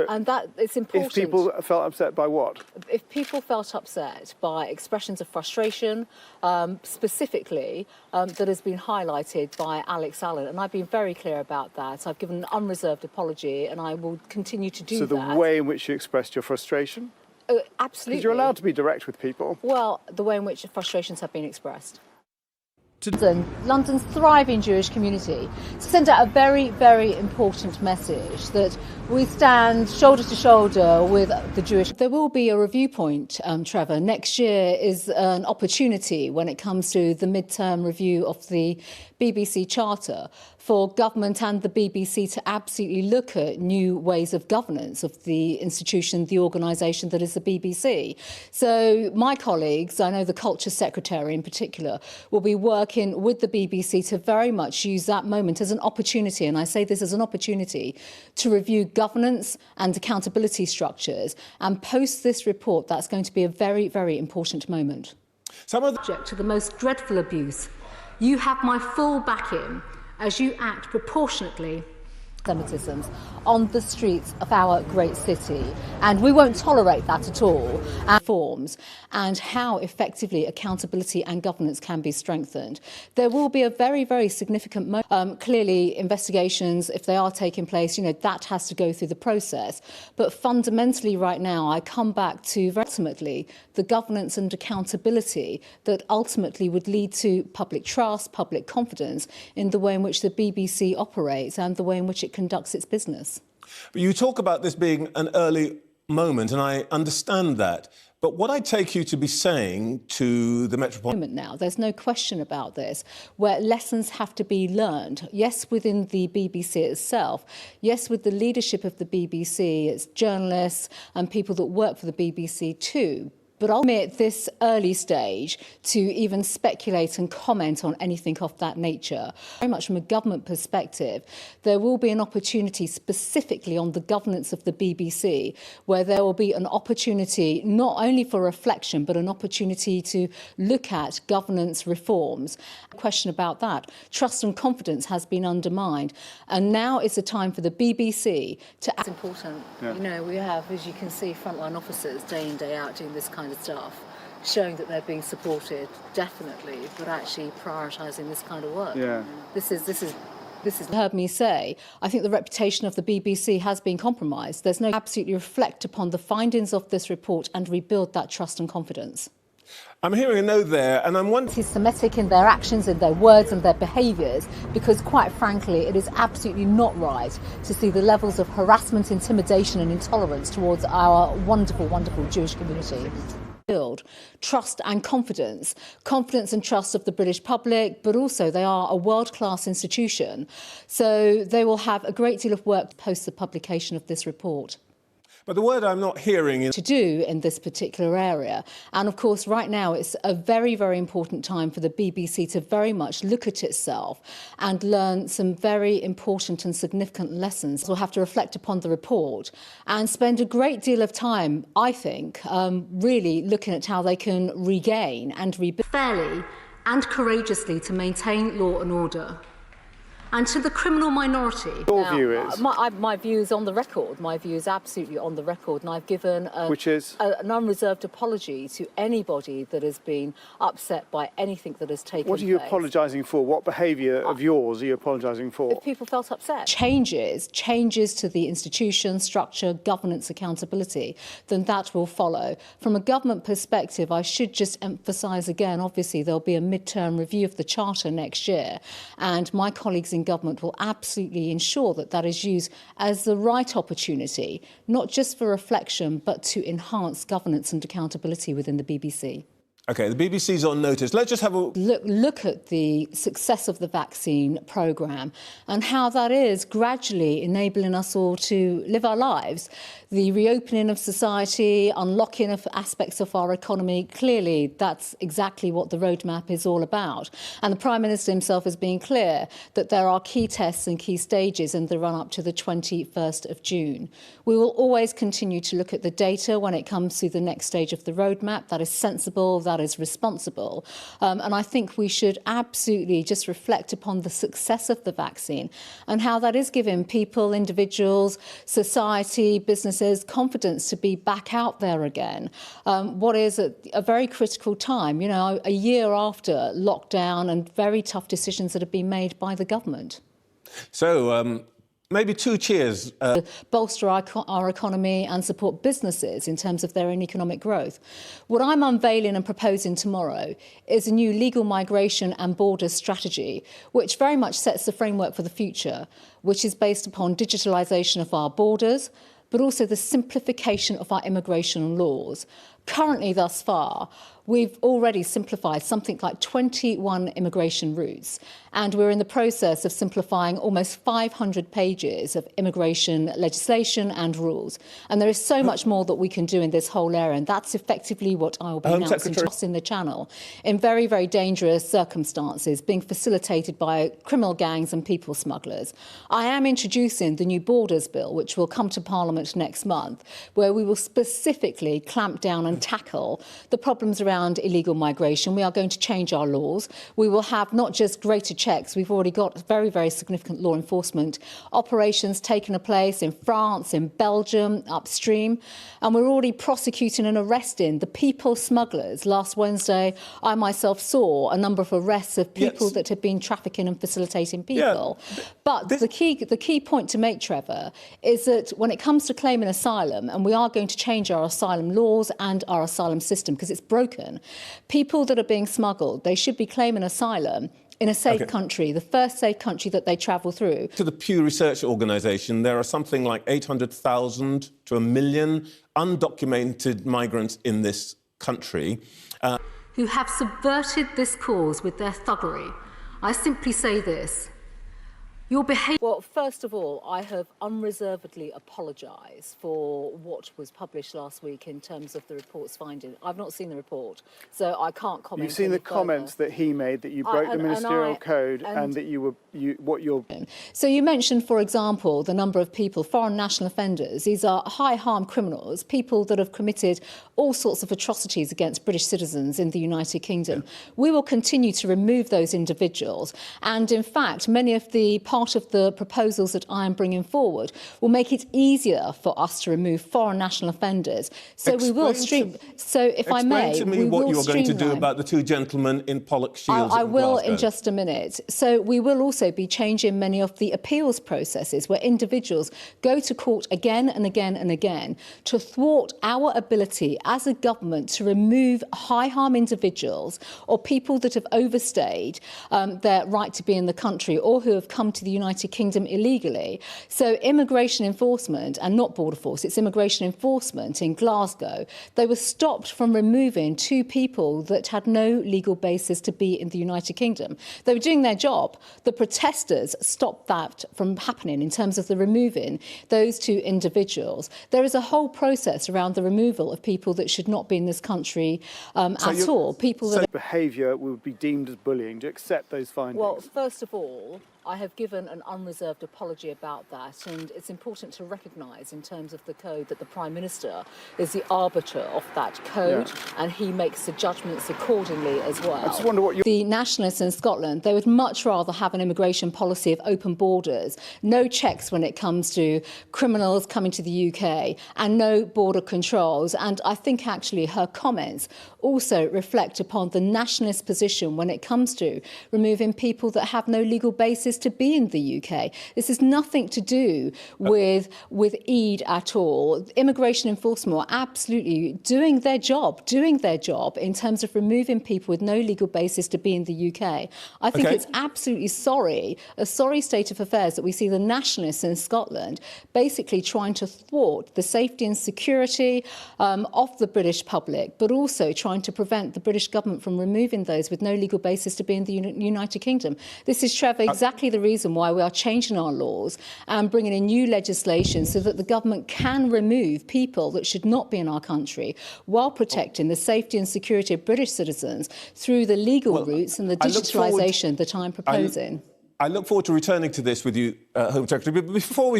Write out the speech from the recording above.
And that it's important. If people felt upset by what? If people felt upset by expressions of frustration, specifically, that has been highlighted by Alex Allen, and I've been very clear about that. I've given an unreserved apology, and I will continue to do that. So the way in which you expressed your frustration? Absolutely. Because you're allowed to be direct with people. Well, the way in which frustrations have been expressed. London's thriving Jewish community sent out a very, very important message that we stand shoulder to shoulder with the Jewish. There will be a review point, Trevor. Next year is an opportunity when it comes to the midterm review of the BBC Charter for government and the BBC to absolutely look at new ways of governance of the institution, the organisation that is the BBC. So my colleagues, I know the Culture Secretary in particular, will be working with the BBC to very much use that moment as an opportunity, and I say this as an opportunity, to review governance and accountability structures. And post this report, that's going to be a very, very important moment. Subject to the most dreadful abuse. You have my full backing as you act proportionately anti-Semitism on the streets of our great city, and we won't tolerate that at all. Forms and how effectively accountability and governance can be strengthened. There will be a very, very significant clearly investigations, if they are taking place, that has to go through the process. But fundamentally right now, I come back to ultimately the governance and accountability that ultimately would lead to public trust, public confidence in the way in which the BBC operates and the way in which it conducts its business. But you talk about this being an early moment, and I understand that. But what I take you to be saying to the Metropolitan... Now, there's no question about this, where lessons have to be learned. Yes, within the BBC itself. Yes, with the leadership of the BBC, its journalists and people that work for the BBC too. But I'll admit this early stage to even speculate and comment on anything of that nature. Very much from a government perspective, there will be an opportunity specifically on the governance of the BBC, where there will be an opportunity not only for reflection, but an opportunity to look at governance reforms. Question about that. Trust and confidence has been undermined. And now is the time for the BBC to act. It's important. Yeah. We have, as you can see, frontline officers day in, day out doing this kind of stuff, showing that they're being supported, definitely, but actually prioritising this kind of work. Yeah. This is heard me say, I think the reputation of the BBC has been compromised. There's no absolutely reflect upon the findings of this report and rebuild that trust and confidence. I'm hearing a no there, and I'm wondering... Anti-Semitic in their actions, in their words and their behaviours, because quite frankly, it is absolutely not right to see the levels of harassment, intimidation and intolerance towards our wonderful, wonderful Jewish community. Build trust and confidence and trust of the British public, but also they are a world-class institution. So they will have a great deal of work post the publication of this report. But the word I'm not hearing is... to do in this particular area. And of course, right now, it's a very, very important time for the BBC to very much look at itself and learn some very important and significant lessons. We'll have to reflect upon the report and spend a great deal of time, I think, really looking at how they can regain and rebuild fairly and courageously to maintain law and order. And to the criminal minority. Your view is? My view is on the record. My view is absolutely on the record. And I've given which is? An unreserved apology to anybody that has been upset by anything that has taken place. What are you apologising for? What behaviour of yours are you apologising for? If people felt upset. Changes to the institution, structure, governance, accountability, then that will follow. From a government perspective, I should just emphasise again, obviously there'll be a midterm review of the Charter next year. And my colleagues in government will absolutely ensure that that is used as the right opportunity, not just for reflection, but to enhance governance and accountability within the BBC. OK, the BBC's on notice. Let's just have a... Look at the success of the vaccine programme and how that is gradually enabling us all to live our lives. The reopening of society, unlocking of aspects of our economy, clearly that's exactly what the roadmap is all about. And the Prime Minister himself has been clear that there are key tests and key stages in the run-up to the 21st of June. We will always continue to look at the data when it comes to the next stage of the roadmap. That is sensible, that that is responsible. And I think we should absolutely just reflect upon the success of the vaccine and how that is giving people, individuals, society, businesses confidence to be back out there again. What is a very critical time, a year after lockdown and very tough decisions that have been made by the government. So, maybe two cheers. Bolster our economy and support businesses in terms of their own economic growth. What I'm unveiling and proposing tomorrow is a new legal migration and borders strategy, which very much sets the framework for the future, which is based upon digitalisation of our borders, but also the simplification of our immigration laws. Currently, thus far, we've already simplified something like 21 immigration routes, and we're in the process of simplifying almost 500 pages of immigration legislation and rules. And there is so much more that we can do in this whole area, and that's effectively what I will be announcing crossing the Channel in very, very dangerous circumstances, being facilitated by criminal gangs and people smugglers. I am introducing the new Borders Bill, which will come to Parliament next month, where we will specifically clamp down and tackle the problems around illegal migration. We are going to change our laws. We will have not just greater checks. We've already got very, very significant law enforcement operations taking place in France, in Belgium, upstream. And we're already prosecuting and arresting the people smugglers. Last Wednesday, I myself saw a number of arrests of people that had been trafficking and facilitating people. Yeah. But the key point to make, Trevor, is that when it comes to claiming asylum, and we are going to change our asylum laws and our asylum system because it's broken, people that are being smuggled, they should be claiming asylum in a safe country, the first safe country that they travel through. To the Pew Research Organisation, there are something like 800,000 to 1 million undocumented migrants in this country. Who have subverted this cause with their thuggery. I simply say this. Your behaviour... Well, first of all, I have unreservedly apologised for what was published last week in terms of the report's finding. I've not seen the report, so I can't comment. You've seen the comments that he made, that you broke the ministerial code and that So you mentioned, for example, the number of people, foreign national offenders. These are high harm criminals, people that have committed all sorts of atrocities against British citizens in the United Kingdom. We will continue to remove those individuals. And in fact, many of the part of the proposals that I am bringing forward will make it easier for us to remove foreign national offenders. So we will stream. So if I may, explain to me what you're going to do about the two gentlemen in Pollock Shields. I will in just a minute. So we will also be changing many of the appeals processes where individuals go to court again and again and again to thwart our ability as a government to remove high harm individuals or people that have overstayed their right to be in the country or who have come to the United Kingdom illegally. So immigration enforcement, and not border force, it's immigration enforcement in Glasgow, they were stopped from removing two people that had no legal basis to be in the United Kingdom. They were doing their job. The protesters stopped that from happening in terms of the removing those two individuals. There is a whole process around the removal of people that should not be in this country at all. People that behaviour would be deemed as bullying. Do you accept those findings? Well, first of all, I have given an unreserved apology about that, and it's important to recognise in terms of the code that the Prime Minister is the arbiter of that code, and he makes the judgments accordingly as well. I just wonder what the nationalists in Scotland, they would much rather have an immigration policy of open borders, no checks when it comes to criminals coming to the UK, and no border controls. And I think actually her comments also reflect upon the nationalist position when it comes to removing people that have no legal basis to be in the UK. This has nothing to do with Eid at all. Immigration enforcement are absolutely doing their job in terms of removing people with no legal basis to be in the UK. I think it's absolutely a sorry state of affairs that we see the nationalists in Scotland basically trying to thwart the safety and security of the British public, but also trying to prevent the British government from removing those with no legal basis to be in the United Kingdom. This is, Trevor, exactly the reason why we are changing our laws and bringing in new legislation so that the government can remove people that should not be in our country while protecting the safety and security of British citizens through the legal routes and the digitalisation that I'm proposing. I look forward to returning to this with you, Home Secretary. But before we